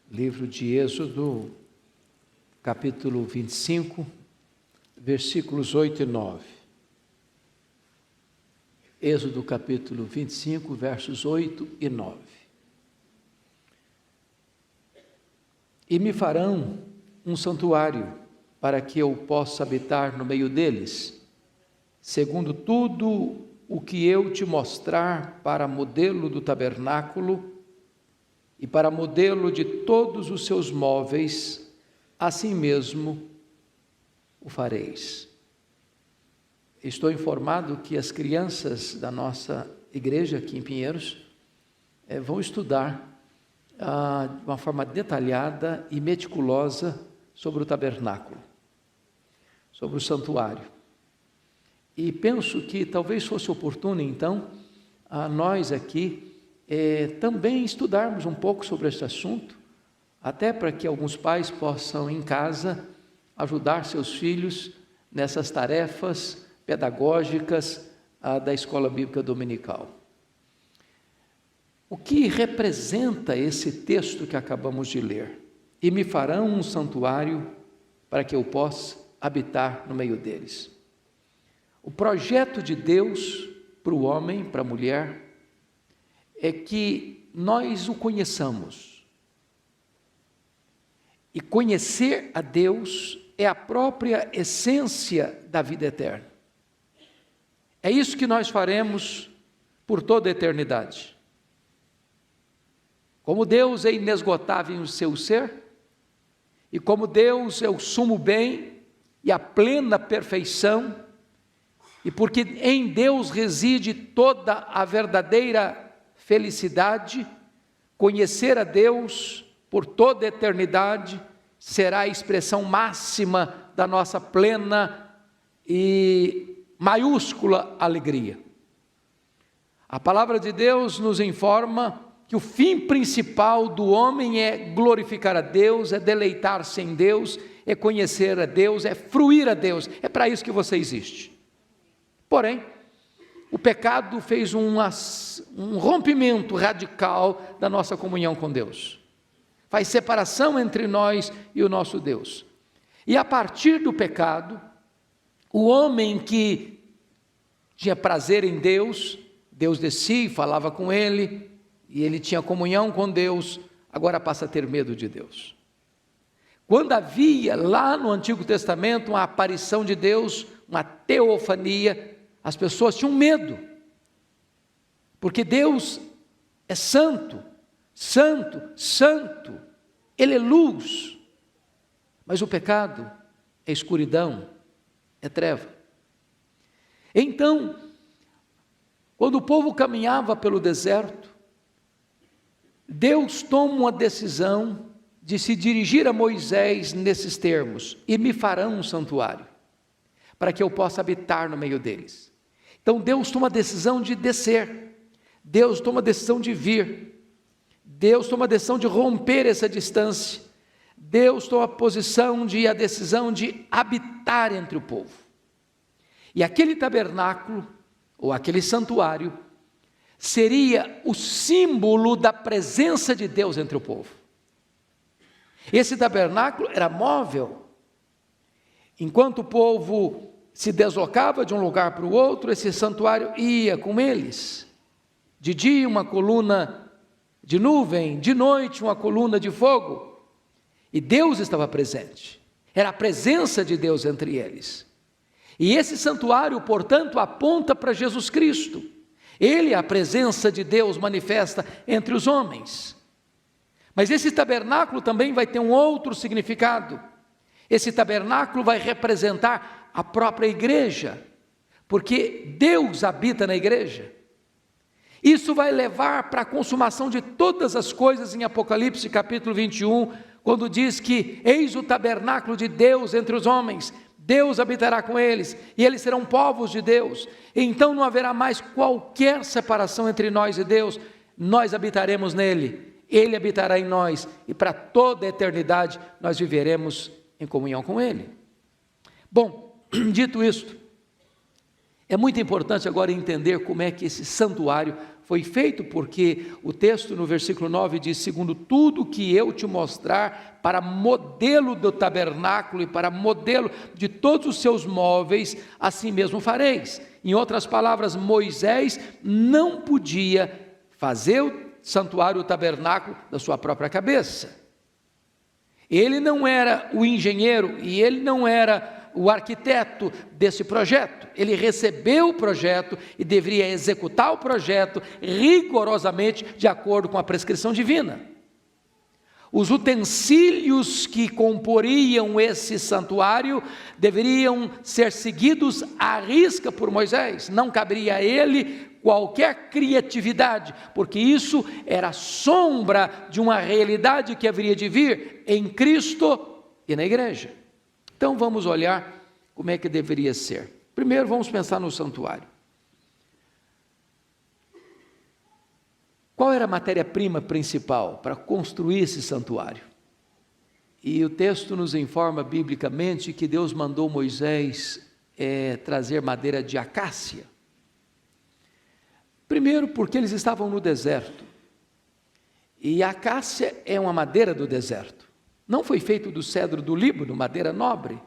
Livro de Êxodo, capítulo 25, versículos 8 e 9. Êxodo, capítulo 25, versos 8 e 9. E me farão um santuário, para que eu possa habitar no meio deles, segundo tudo o que eu te mostrar para modelo do tabernáculo, e para modelo de todos os seus móveis, assim mesmo o fareis. Estou informado que as crianças da nossa igreja aqui em Pinheiros vão estudar de uma forma detalhada e meticulosa sobre o tabernáculo, sobre o santuário. E penso que talvez fosse oportuno, então, a nós aqui também estudarmos um pouco sobre este assunto, até para que alguns pais possam em casa ajudar seus filhos nessas tarefas pedagógicas da escola bíblica dominical. O que representa esse texto que acabamos de ler? E me farão um santuário para que eu possa habitar no meio deles. O projeto de Deus para o homem, para a mulher, é que nós o conheçamos. E conhecer a Deus é a própria essência da vida eterna. É isso que nós faremos por toda a eternidade. Como Deus é inesgotável em seu ser, e como Deus é o sumo bem e a plena perfeição, e porque em Deus reside toda a verdadeira felicidade, conhecer a Deus por toda a eternidade será a expressão máxima da nossa plena e maiúscula alegria. A palavra de Deus nos informa que o fim principal do homem é glorificar a Deus, é deleitar-se em Deus, é conhecer a Deus, é fruir a Deus. É para isso que você existe. Porém, o pecado fez um rompimento radical da nossa comunhão com Deus. Faz separação entre nós e o nosso Deus. E a partir do pecado, o homem que tinha prazer em Deus, Deus descia e falava com ele, e ele tinha comunhão com Deus, agora passa a ter medo de Deus. Quando havia lá no Antigo Testamento uma aparição de Deus, uma teofania, as pessoas tinham medo, porque Deus é santo, santo, santo, Ele é luz, mas o pecado é escuridão, é treva. Então, quando o povo caminhava pelo deserto, Deus toma uma decisão de se dirigir a Moisés nesses termos: e me farão um santuário, para que eu possa habitar no meio deles. Então Deus toma a decisão de descer, Deus toma a decisão de vir, Deus toma a decisão de romper essa distância, Deus toma a decisão de habitar entre o povo. E aquele tabernáculo, ou aquele santuário, seria o símbolo da presença de Deus entre o povo. Esse tabernáculo era móvel. Enquanto o povo se deslocava de um lugar para o outro, esse santuário ia com eles. De dia uma coluna de nuvem, de noite uma coluna de fogo. E Deus estava presente. Era a presença de Deus entre eles. E esse santuário, portanto, aponta para Jesus Cristo. Ele é a presença de Deus manifesta entre os homens. Mas esse tabernáculo também vai ter um outro significado. Esse tabernáculo vai representar a própria igreja, porque Deus habita na igreja. Isso vai levar para a consumação de todas as coisas em Apocalipse capítulo 21, quando diz que eis o tabernáculo de Deus entre os homens, Deus habitará com eles, e eles serão povos de Deus, então não haverá mais qualquer separação entre nós e Deus, nós habitaremos nele, Ele habitará em nós, e para toda a eternidade nós viveremos em comunhão com Ele. Bom, dito isto, é muito importante agora entender como é que esse santuário foi feito porque o texto no versículo 9 diz: segundo tudo que eu te mostrar, para modelo do tabernáculo e para modelo de todos os seus móveis, assim mesmo fareis. Em outras palavras, Moisés não podia fazer o santuário, o tabernáculo, da sua própria cabeça. Ele não era o engenheiro e ele não era o arquiteto desse projeto. Ele recebeu o projeto e deveria executar o projeto rigorosamente de acordo com a prescrição divina. Os utensílios que comporiam esse santuário deveriam ser seguidos à risca por Moisés. Não caberia a ele qualquer criatividade, porque isso era sombra de uma realidade que haveria de vir em Cristo e na igreja. Então vamos olhar como é que deveria ser. Primeiro vamos pensar no santuário. Qual era a matéria-prima principal para construir esse santuário? E o texto nos informa biblicamente que Deus mandou Moisés trazer madeira de acácia. Primeiro porque eles estavam no deserto, e a acácia é uma madeira do deserto. Não foi feito do cedro do Líbano, madeira nobre,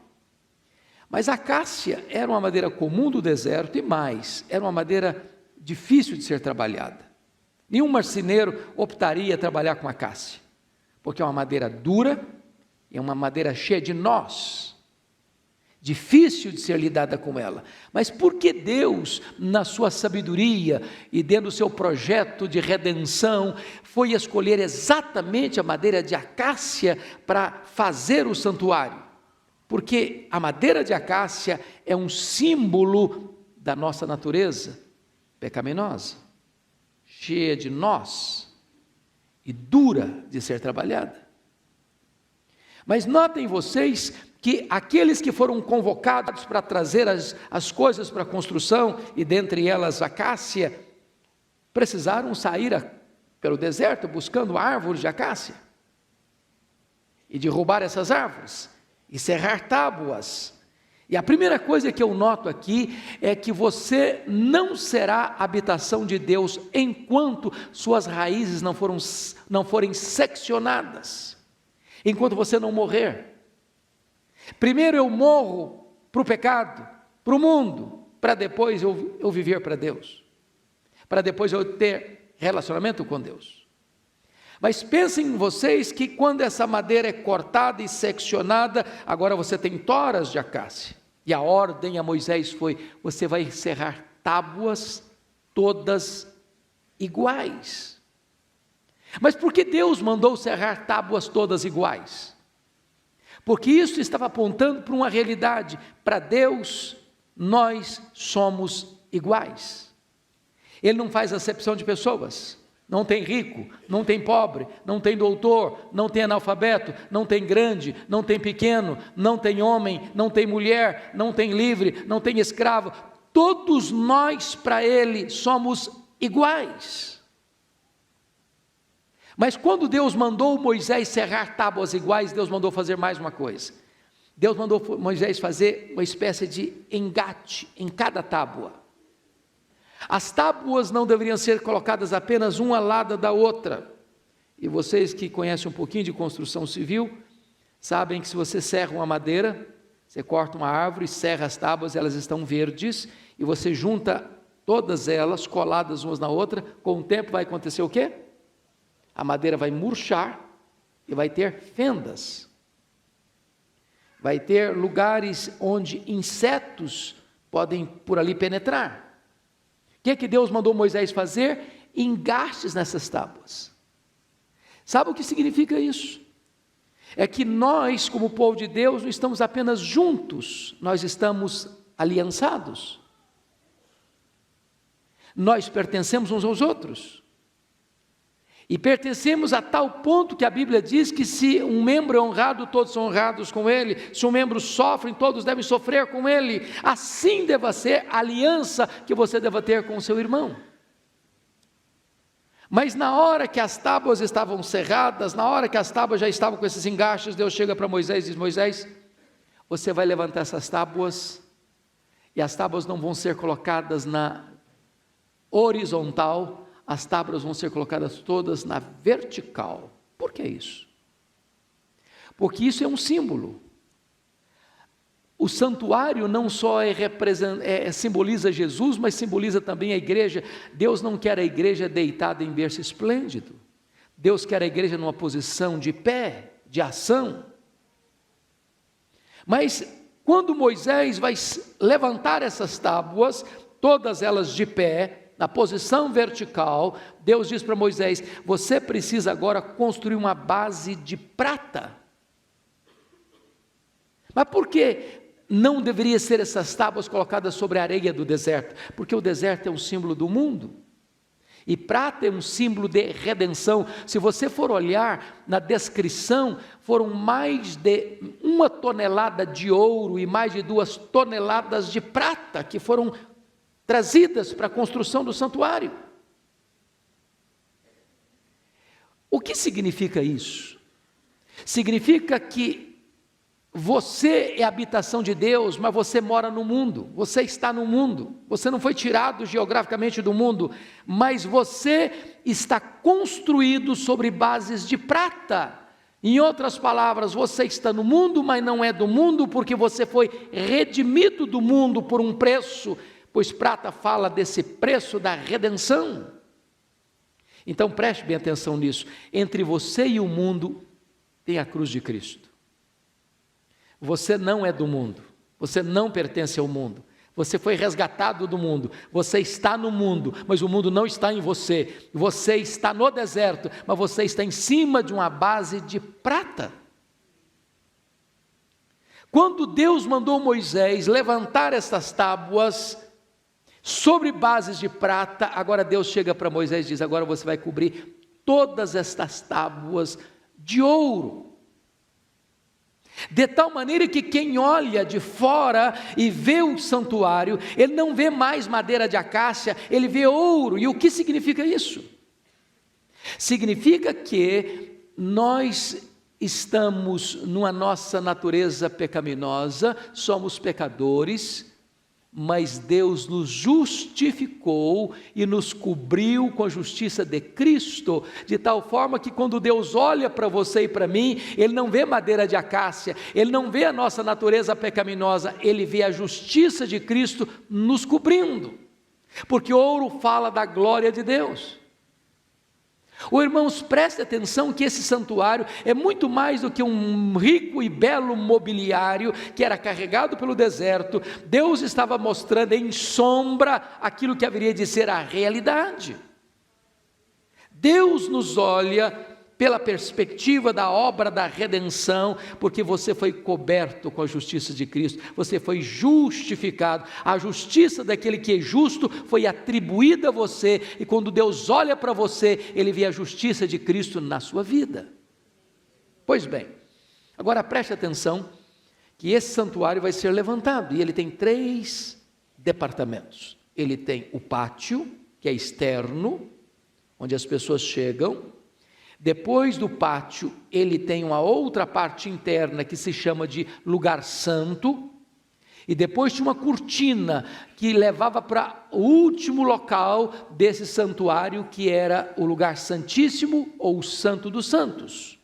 mas a acácia era uma madeira comum do deserto e mais, era uma madeira difícil de ser trabalhada. Nenhum marceneiro optaria a trabalhar com acácia, porque é uma madeira dura, é uma madeira cheia de nós, difícil de ser lidada com ela. Mas por que Deus, na sua sabedoria e dentro do seu projeto de redenção, foi escolher exatamente a madeira de acácia para fazer o santuário? Porque a madeira de acácia é um símbolo da nossa natureza pecaminosa, cheia de nós e dura de ser trabalhada. Mas notem vocês que aqueles que foram convocados para trazer as coisas para a construção, e dentre elas a acácia, precisaram sair pelo deserto buscando árvores de acácia e derrubar essas árvores e serrar tábuas. E a primeira coisa que eu noto aqui é que você não será habitação de Deus enquanto suas raízes não forem seccionadas, enquanto você não morrer. Primeiro eu morro para o pecado, para o mundo, para depois eu viver para Deus, para depois eu ter relacionamento com Deus. Mas pensem vocês que quando essa madeira é cortada e seccionada, agora você tem toras de acácia. E a ordem a Moisés foi: você vai serrar tábuas todas iguais. Mas por que Deus mandou serrar tábuas todas iguais? Porque isso estava apontando para uma realidade. Para Deus, nós somos iguais. Ele não faz acepção de pessoas. Não tem rico, não tem pobre, não tem doutor, não tem analfabeto, não tem grande, não tem pequeno, não tem homem, não tem mulher, não tem livre, não tem escravo. Todos nós para Ele somos iguais. Mas quando Deus mandou Moisés serrar tábuas iguais, Deus mandou fazer mais uma coisa. Deus mandou Moisés fazer uma espécie de engate em cada tábua. As tábuas não deveriam ser colocadas apenas uma ao lado da outra. E vocês que conhecem um pouquinho de construção civil, sabem que se você serra uma madeira, você corta uma árvore, serra as tábuas, elas estão verdes, e você junta todas elas coladas umas na outra, com o tempo vai acontecer o quê? A madeira vai murchar e vai ter fendas. Vai ter lugares onde insetos podem por ali penetrar. O que é que Deus mandou Moisés fazer? Engastes nessas tábuas. Sabe o que significa isso? É que nós, como povo de Deus, não estamos apenas juntos, nós estamos aliançados. Nós pertencemos uns aos outros. E pertencemos a tal ponto que a Bíblia diz que se um membro é honrado, todos são honrados com ele. Se um membro sofre, todos devem sofrer com ele. Assim deva ser a aliança que você deva ter com o seu irmão. Mas na hora que as tábuas estavam cerradas, na hora que as tábuas já estavam com esses engastes, Deus chega para Moisés e diz: Moisés, você vai levantar essas tábuas, e as tábuas não vão ser colocadas na horizontal, as tábuas vão ser colocadas todas na vertical. Por que isso? Porque isso é um símbolo. O santuário não só simboliza Jesus, mas simboliza também a igreja. Deus não quer a igreja deitada em berço esplêndido. Deus quer a igreja numa posição de pé, de ação. Mas quando Moisés vai levantar essas tábuas, todas elas de pé, na posição vertical, Deus diz para Moisés: você precisa agora construir uma base de prata. Mas por que não deveria ser essas tábuas colocadas sobre a areia do deserto? Porque o deserto é um símbolo do mundo, e prata é um símbolo de redenção. Se você for olhar na descrição, foram mais de 1 tonelada de ouro e mais de 2 toneladas de prata que foram trazidas para a construção do santuário. O que significa isso? Significa que você é a habitação de Deus, mas você mora no mundo, você está no mundo, você não foi tirado geograficamente do mundo, mas você está construído sobre bases de prata. Em outras palavras, você está no mundo, mas não é do mundo, porque você foi redimido do mundo por um preço, pois prata fala desse preço da redenção. Então preste bem atenção nisso, entre você e o mundo tem a cruz de Cristo. Você não é do mundo, você não pertence ao mundo, você foi resgatado do mundo, você está no mundo, mas o mundo não está em você, você está no deserto, mas você está em cima de uma base de prata. Quando Deus mandou Moisés levantar essas tábuas sobre bases de prata, agora Deus chega para Moisés e diz: agora você vai cobrir todas estas tábuas de ouro. De tal maneira que quem olha de fora e vê o santuário, ele não vê mais madeira de acácia, ele vê ouro. E o que significa isso? Significa que nós estamos numa nossa natureza pecaminosa, somos pecadores, mas Deus nos justificou e nos cobriu com a justiça de Cristo, de tal forma que quando Deus olha para você e para mim, Ele não vê madeira de acácia, Ele não vê a nossa natureza pecaminosa, Ele vê a justiça de Cristo nos cobrindo, porque ouro fala da glória de Deus. Irmãos, preste atenção que esse santuário é muito mais do que um rico e belo mobiliário que era carregado pelo deserto. Deus estava mostrando em sombra aquilo que haveria de ser a realidade. Deus nos olha pela perspectiva da obra da redenção, porque você foi coberto com a justiça de Cristo, você foi justificado, a justiça daquele que é justo foi atribuída a você, e quando Deus olha para você, Ele vê a justiça de Cristo na sua vida. Pois bem, agora preste atenção, que esse santuário vai ser levantado, e ele tem 3 departamentos. Ele tem o pátio, que é externo, onde as pessoas chegam. Depois do pátio, ele tem uma outra parte interna que se chama de lugar santo, e depois tinha uma cortina que levava para o último local desse santuário, que era o lugar santíssimo ou o santo dos santos.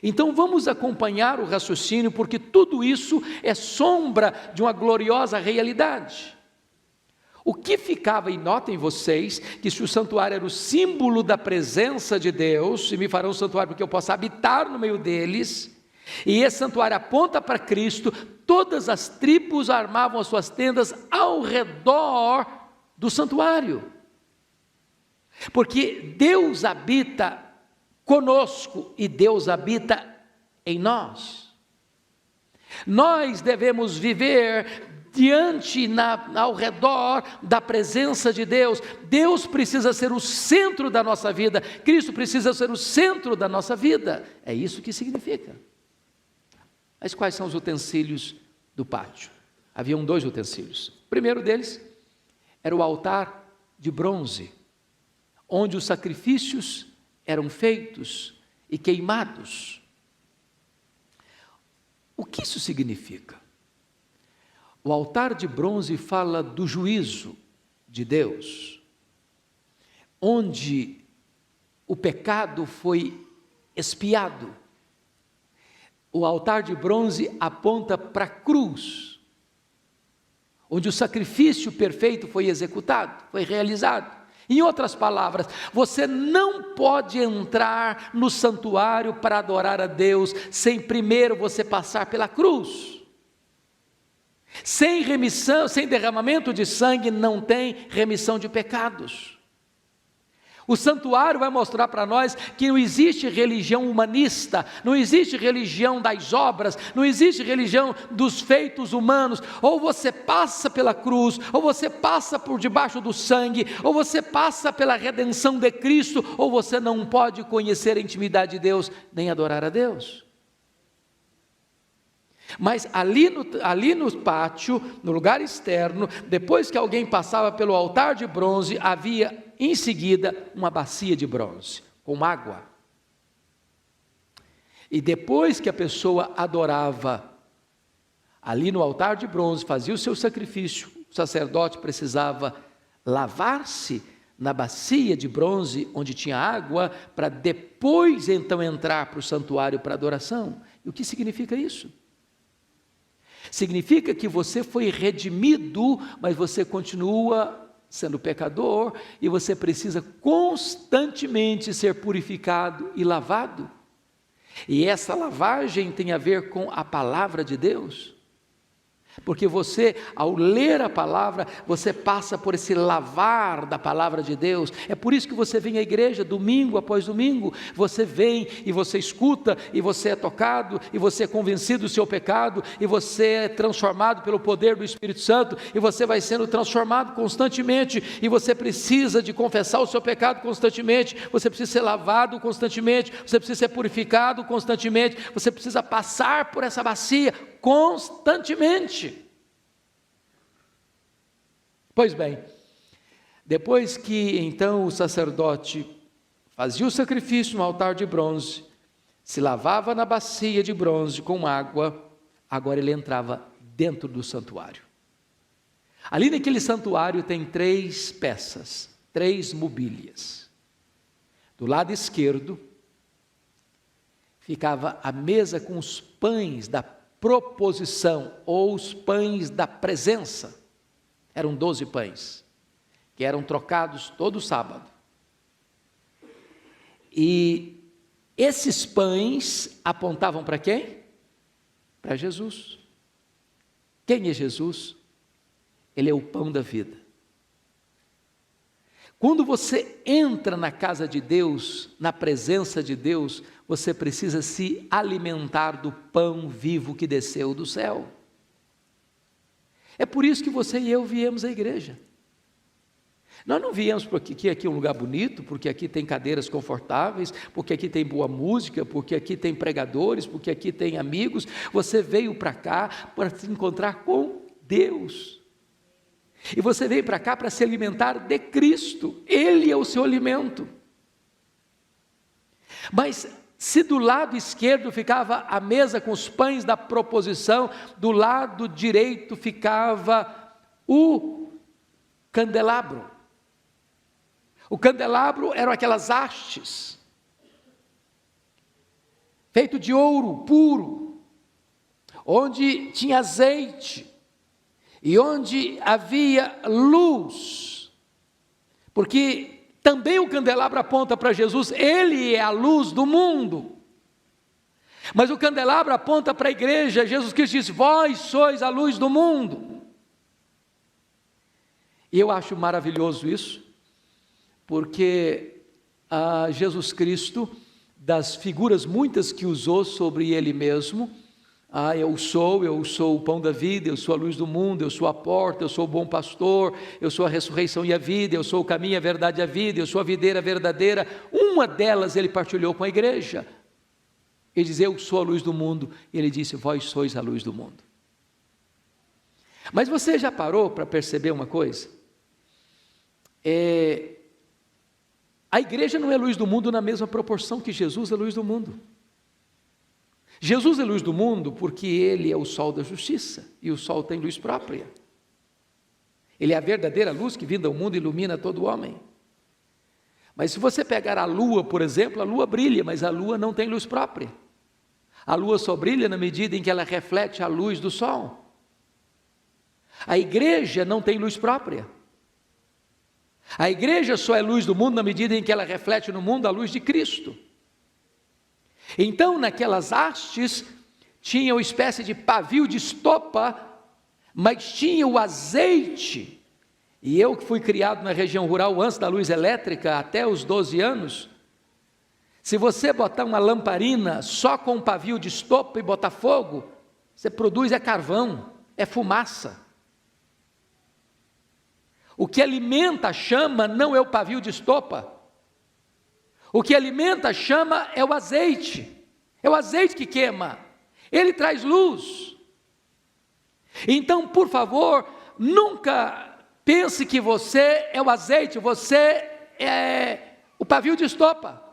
Então vamos acompanhar o raciocínio, porque tudo isso é sombra de uma gloriosa realidade. O que ficava, e notem vocês, que se o santuário era o símbolo da presença de Deus, e me farão um santuário porque eu possa habitar no meio deles, e esse santuário aponta para Cristo, todas as tribos armavam as suas tendas ao redor do santuário, porque Deus habita conosco, e Deus habita em nós. Nós devemos viver ao redor da presença de Deus. Deus precisa ser o centro da nossa vida, Cristo precisa ser o centro da nossa vida, é isso que significa. Mas quais são os utensílios do pátio? Haviam 2 utensílios. O primeiro deles era o altar de bronze, onde os sacrifícios eram feitos e queimados. O que isso significa? O altar de bronze fala do juízo de Deus. onde o pecado foi expiado. O altar de bronze aponta para a cruz, onde o sacrifício perfeito foi executado, foi realizado. Em outras palavras, você não pode entrar no santuário para adorar a Deus sem primeiro você passar pela cruz. Sem remissão, sem derramamento de sangue, não tem remissão de pecados. O santuário vai mostrar para nós que não existe religião humanista, não existe religião das obras, não existe religião dos feitos humanos. Ou você passa pela cruz, ou você passa por debaixo do sangue, ou você passa pela redenção de Cristo, ou você não pode conhecer a intimidade de Deus, nem adorar a Deus. Mas ali no pátio, no lugar externo, depois que alguém passava pelo altar de bronze, havia em seguida uma bacia de bronze com água. E depois que a pessoa adorava ali no altar de bronze, fazia o seu sacrifício, o sacerdote precisava lavar-se na bacia de bronze onde tinha água, para depois então entrar para o santuário para adoração. E o que significa isso? Significa que você foi redimido, mas você continua sendo pecador, e você precisa constantemente ser purificado e lavado. E essa lavagem tem a ver com a palavra de Deus. Porque você, ao ler a palavra, você passa por esse lavar da palavra de Deus. É por isso que você vem à igreja domingo após domingo. Você vem e você escuta, e você é tocado, e você é convencido do seu pecado, e você é transformado pelo poder do Espírito Santo, e você vai sendo transformado constantemente, e você precisa de confessar o seu pecado constantemente, você precisa ser lavado constantemente, você precisa ser purificado constantemente, você precisa passar por essa bacia constantemente. Pois bem, depois que então o sacerdote fazia o sacrifício no altar de bronze, se lavava na bacia de bronze com água, agora ele entrava dentro do santuário. Ali naquele santuário tem 3 peças, 3 mobílias. Do lado esquerdo ficava a mesa com os pães da proposição, ou os pães da presença. Eram 12 pães, que eram trocados todo sábado. E esses pães apontavam para quem? Para Jesus. Quem é Jesus? Ele é o pão da vida. Quando você entra na casa de Deus, na presença de Deus, você precisa se alimentar do pão vivo que desceu do céu. É por isso que você e eu viemos à igreja. Nós não viemos porque aqui é um lugar bonito, porque aqui tem cadeiras confortáveis, porque aqui tem boa música, porque aqui tem pregadores, porque aqui tem amigos. Você veio para cá para se encontrar com Deus. E você veio para cá para se alimentar de Cristo. Ele é o seu alimento. Mas se do lado esquerdo ficava a mesa com os pães da proposição, do lado direito ficava o candelabro. O candelabro eram aquelas hastes, feito de ouro puro, onde tinha azeite, e onde havia luz, porque também o candelabro aponta para Jesus, ele é a luz do mundo. Mas o candelabro aponta para a igreja. Jesus Cristo diz: vós sois a luz do mundo. E eu acho maravilhoso isso, porque Jesus Cristo, das figuras muitas que usou sobre ele mesmo, eu sou o pão da vida, eu sou a luz do mundo, eu sou a porta, eu sou o bom pastor, eu sou a ressurreição e a vida, eu sou o caminho, a verdade e a vida, eu sou a videira verdadeira. Uma delas ele partilhou com a igreja. Ele diz: eu sou a luz do mundo. Ele disse: vós sois a luz do mundo. Mas você já parou para perceber uma coisa? A igreja não é luz do mundo na mesma proporção que Jesus é luz do mundo. Jesus é luz do mundo porque ele é o sol da justiça, e o sol tem luz própria. Ele é a verdadeira luz que vinda ao mundo ilumina todo homem. Mas se você pegar a lua, por exemplo, a lua brilha, mas a lua não tem luz própria. A lua só brilha na medida em que ela reflete a luz do sol. A igreja não tem luz própria. A igreja só é luz do mundo na medida em que ela reflete no mundo a luz de Cristo. Então, naquelas hastes, tinha uma espécie de pavio de estopa, mas tinha o azeite. E eu que fui criado na região rural antes da luz elétrica, até os 12 anos, se você botar uma lamparina só com um pavio de estopa e botar fogo, você produz carvão, fumaça. O que alimenta a chama não é o pavio de estopa. O que alimenta a chama é o azeite. É o azeite que queima. Ele traz luz. Então, por favor, nunca pense que você é o azeite, você é o pavio de estopa.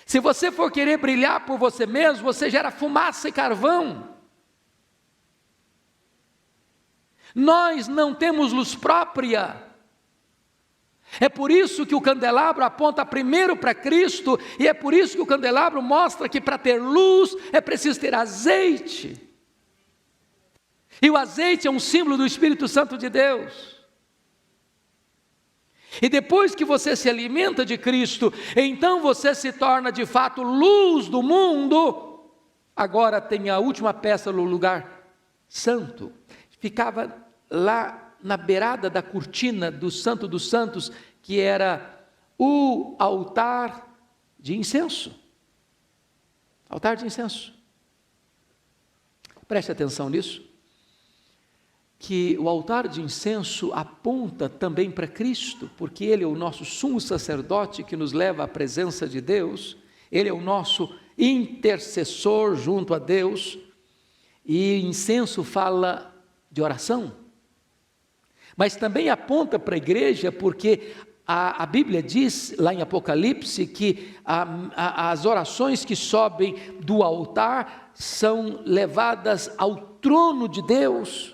Se você for querer brilhar por você mesmo, você gera fumaça e carvão. Nós não temos luz própria. É por isso que o candelabro aponta primeiro para Cristo, e é por isso que o candelabro mostra que para ter luz é preciso ter azeite. E o azeite é um símbolo do Espírito Santo de Deus. E depois que você se alimenta de Cristo, então você se torna de fato luz do mundo. Agora tem a última peça no lugar santo. Ficava lá na beirada da cortina do Santo dos Santos, que era o altar de incenso. Altar de incenso. Preste atenção nisso, que o altar de incenso aponta também para Cristo, porque Ele é o nosso sumo sacerdote que nos leva à presença de Deus, Ele é o nosso intercessor junto a Deus, e incenso fala de oração, mas também aponta para a igreja, porque a Bíblia diz lá em Apocalipse que as orações que sobem do altar são levadas ao trono de Deus,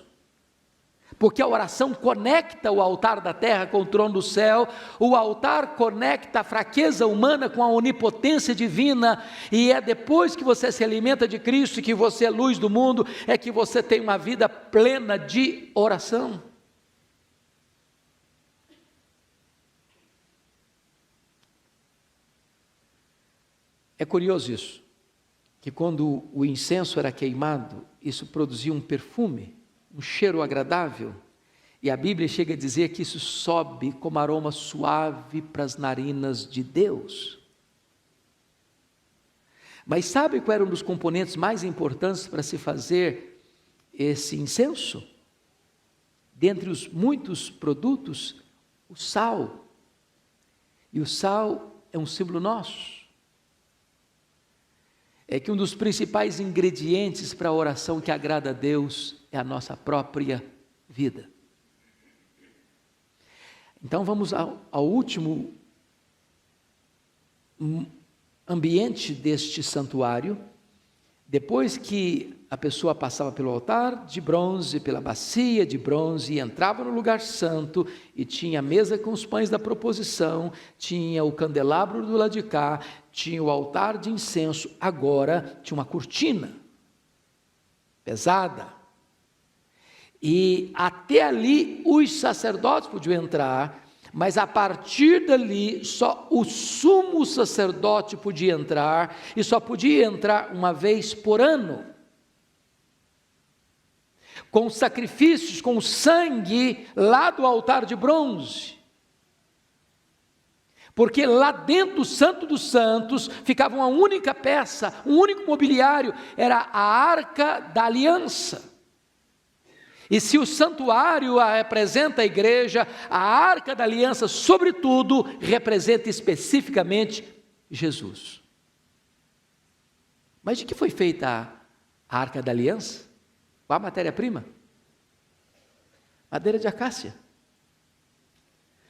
porque a oração conecta o altar da terra com o trono do céu, o altar conecta a fraqueza humana com a onipotência divina, e é depois que você se alimenta de Cristo, que você é luz do mundo, é que você tem uma vida plena de oração. É curioso isso, que quando o incenso era queimado, isso produzia um perfume, um cheiro agradável, e a Bíblia chega a dizer que isso sobe como aroma suave para as narinas de Deus. Mas sabe qual era um dos componentes mais importantes para se fazer esse incenso? Dentre os muitos produtos, o sal. E o sal é um símbolo nosso. É que um dos principais ingredientes para a oração que agrada a Deus é a nossa própria vida. Então vamos ao último ambiente deste santuário. Depois que a pessoa passava pelo altar de bronze, pela bacia de bronze, e entrava no lugar santo, e tinha a mesa com os pães da proposição, tinha o candelabro do lado de cá, tinha o altar de incenso, agora tinha uma cortina pesada, e até ali os sacerdotes podiam entrar, mas a partir dali só o sumo sacerdote podia entrar, e só podia entrar uma vez por ano, com sacrifícios, com sangue lá do altar de bronze, porque lá dentro do Santo dos Santos ficava uma única peça, um único mobiliário, era a Arca da Aliança. E se o santuário representa a igreja, a Arca da Aliança, sobretudo, representa especificamente Jesus. Mas de que foi feita a Arca da Aliança? Qual a matéria-prima? Madeira de acácia.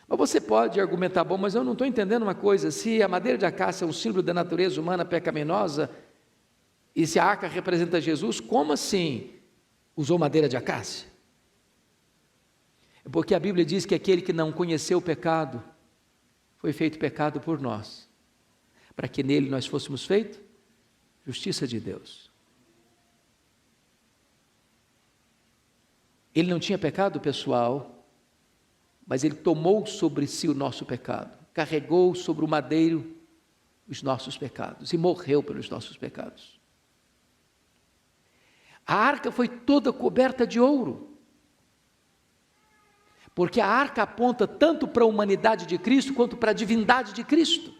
Mas você pode argumentar, bom, mas eu não estou entendendo uma coisa, se a madeira de acácia é um símbolo da natureza humana pecaminosa, e se a arca representa Jesus, como assim usou madeira de acácia? É porque a Bíblia diz que aquele que não conheceu o pecado, foi feito pecado por nós, para que nele nós fôssemos feitos justiça de Deus. Ele não tinha pecado pessoal, mas ele tomou sobre si o nosso pecado, carregou sobre o madeiro os nossos pecados e morreu pelos nossos pecados. A arca foi toda coberta de ouro, porque a arca aponta tanto para a humanidade de Cristo quanto para a divindade de Cristo.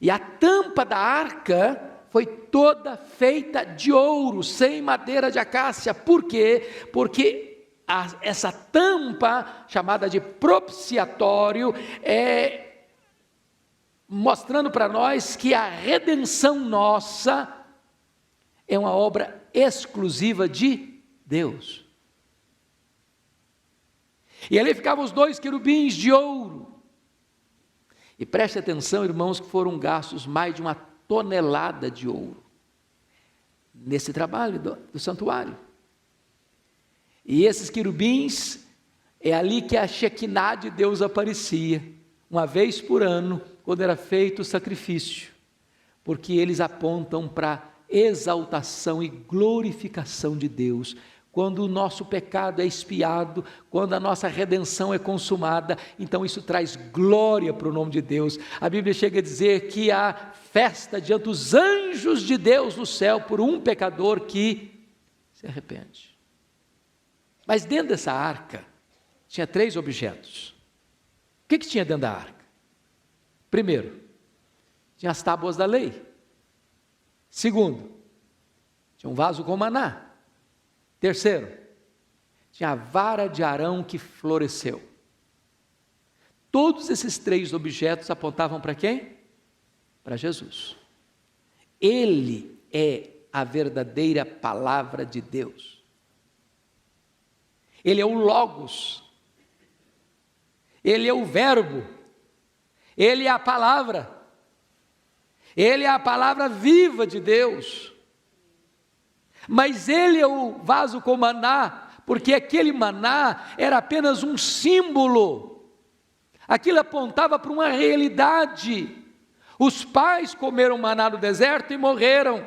E a tampa da arca foi toda feita de ouro, sem madeira de acácia. Por quê? Porque essa tampa, chamada de propiciatório, mostrando para nós que a redenção nossa é uma obra exclusiva de Deus. E ali ficavam os 2 querubins de ouro. E preste atenção, irmãos, que foram gastos mais de 1 tonelada de ouro nesse trabalho do santuário. E esses querubins, é ali que a Shekinah de Deus aparecia, uma vez por ano, quando era feito o sacrifício, porque eles apontam para a exaltação e glorificação de Deus. Quando o nosso pecado é expiado, quando a nossa redenção é consumada, então isso traz glória para o nome de Deus. A Bíblia chega a dizer que há festa diante dos anjos de Deus no céu por um pecador que se arrepende. Mas dentro dessa arca tinha 3 objetos. O que tinha dentro da arca? Primeiro, tinha as tábuas da lei. Segundo, tinha um vaso com maná. Terceiro, tinha a vara de Arão que floresceu. Todos esses 3 objetos apontavam para quem? Para Jesus. Ele é a verdadeira palavra de Deus. Ele é o Logos. Ele é o Verbo. Ele é a palavra. Ele é a palavra viva de Deus. Mas ele é o vaso com maná, porque aquele maná era apenas um símbolo. Aquilo apontava para uma realidade. Os pais comeram maná no deserto e morreram.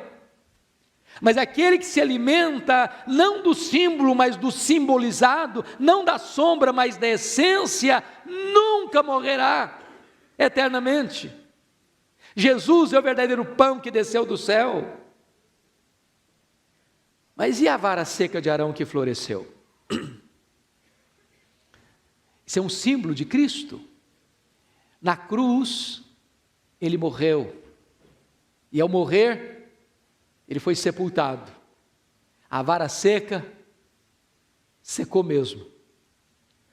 Mas aquele que se alimenta não do símbolo, mas do simbolizado, não da sombra, mas da essência, nunca morrerá eternamente. Jesus é o verdadeiro pão que desceu do céu. Mas e a vara seca de Arão que floresceu? Isso é um símbolo de Cristo. Na cruz, ele morreu. E ao morrer, ele foi sepultado. A vara seca secou mesmo.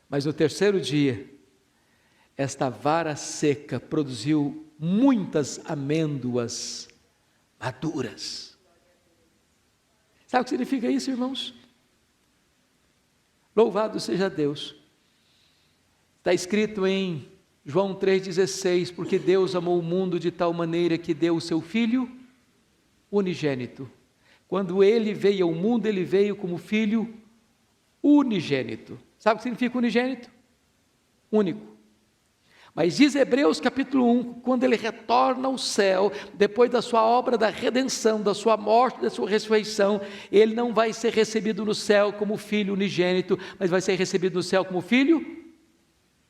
Mas no terceiro dia, esta vara seca produziu muitas amêndoas maduras. Sabe o que significa isso, irmãos? Louvado seja Deus. Está escrito em João 3,16, porque Deus amou o mundo de tal maneira que deu o seu Filho unigênito. Quando Ele veio ao mundo, Ele veio como Filho unigênito. Sabe o que significa unigênito? Único. Mas diz Hebreus capítulo 1, quando ele retorna ao céu, depois da sua obra da redenção, da sua morte, da sua ressurreição, ele não vai ser recebido no céu como filho unigênito, mas vai ser recebido no céu como filho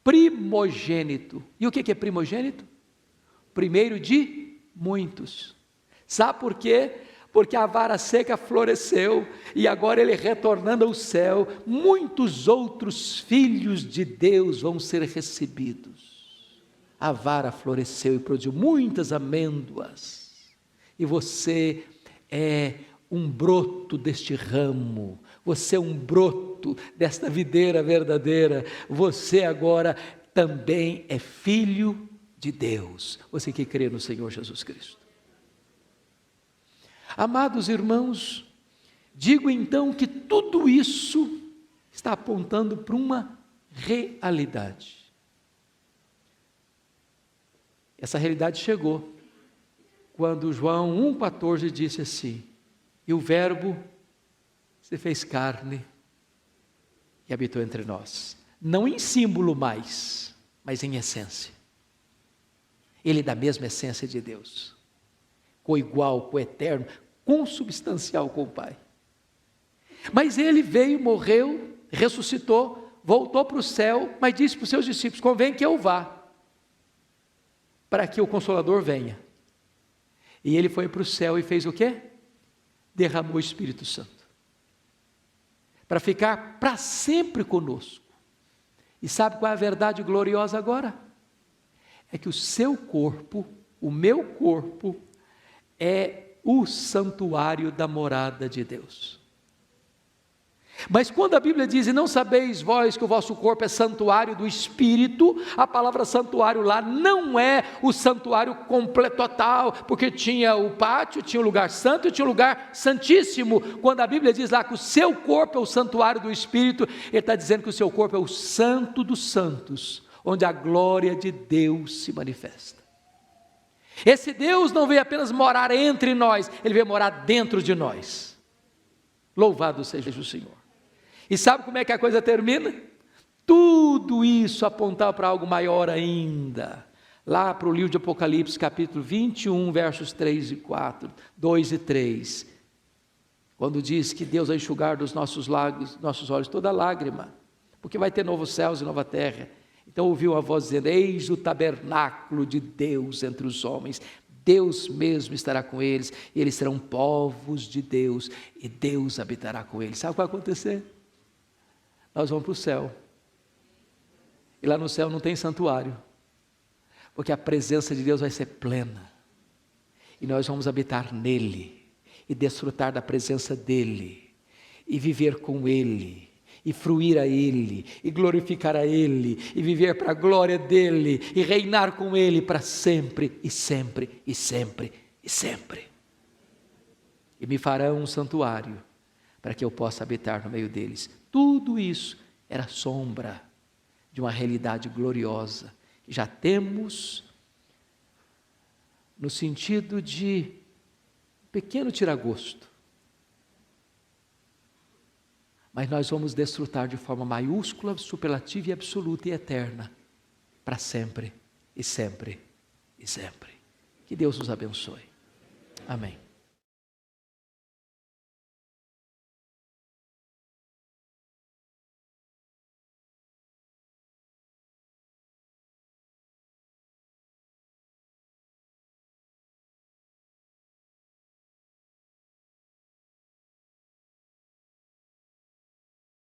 primogênito. E o que é primogênito? Primeiro de muitos. Sabe por quê? Porque a vara seca floresceu, e agora ele retornando ao céu, muitos outros filhos de Deus vão ser recebidos. A vara floresceu e produziu muitas amêndoas, e você é um broto deste ramo, você é um broto desta videira verdadeira, você agora também é filho de Deus, você que crê no Senhor Jesus Cristo. Amados irmãos, digo então que tudo isso está apontando para uma realidade. Essa realidade chegou quando João 1,14 disse assim: e o Verbo se fez carne e habitou entre nós. Não em símbolo mais, mas em essência. Ele é da mesma essência de Deus, coigual, coeterno, consubstancial com o Pai. Mas ele veio, morreu, ressuscitou, voltou para o céu, mas disse para os seus discípulos: convém que eu vá, para que o Consolador venha. E ele foi para o céu e fez o quê? Derramou o Espírito Santo, para ficar para sempre conosco. E sabe qual é a verdade gloriosa agora? É que o seu corpo, o meu corpo, é o santuário da morada de Deus. Mas quando a Bíblia diz: e não sabeis vós que o vosso corpo é santuário do Espírito, a palavra santuário lá não é o santuário completo total, porque tinha o pátio, tinha o lugar santo e tinha o lugar santíssimo. Quando a Bíblia diz lá que o seu corpo é o santuário do Espírito, ele está dizendo que o seu corpo é o santo dos santos, onde a glória de Deus se manifesta. Esse Deus não veio apenas morar entre nós, ele veio morar dentro de nós. Louvado seja o Senhor. E sabe como é que a coisa termina? Tudo isso apontava para algo maior ainda. Lá para o livro de Apocalipse, capítulo 21, versos 3 e 4, 2 e 3. Quando diz que Deus vai enxugar dos nossos olhos toda lágrima, porque vai ter novos céus e nova terra. Então ouviu a voz dizendo: eis o tabernáculo de Deus entre os homens. Deus mesmo estará com eles, e eles serão povos de Deus, e Deus habitará com eles. Sabe o que vai acontecer? Nós vamos para o céu, e lá no céu não tem santuário, porque a presença de Deus vai ser plena, e nós vamos habitar nele, e desfrutar da presença dele, e viver com ele, e fruir a ele, e glorificar a ele, e viver para a glória dele, e reinar com ele para sempre, e sempre, e sempre, e sempre. E me farão um santuário, para que eu possa habitar no meio deles. Tudo isso era sombra de uma realidade gloriosa, que já temos, no sentido de pequeno tiragosto. Mas nós vamos desfrutar de forma maiúscula, superlativa e absoluta e eterna, para sempre, e sempre, e sempre. Que Deus nos abençoe. Amém.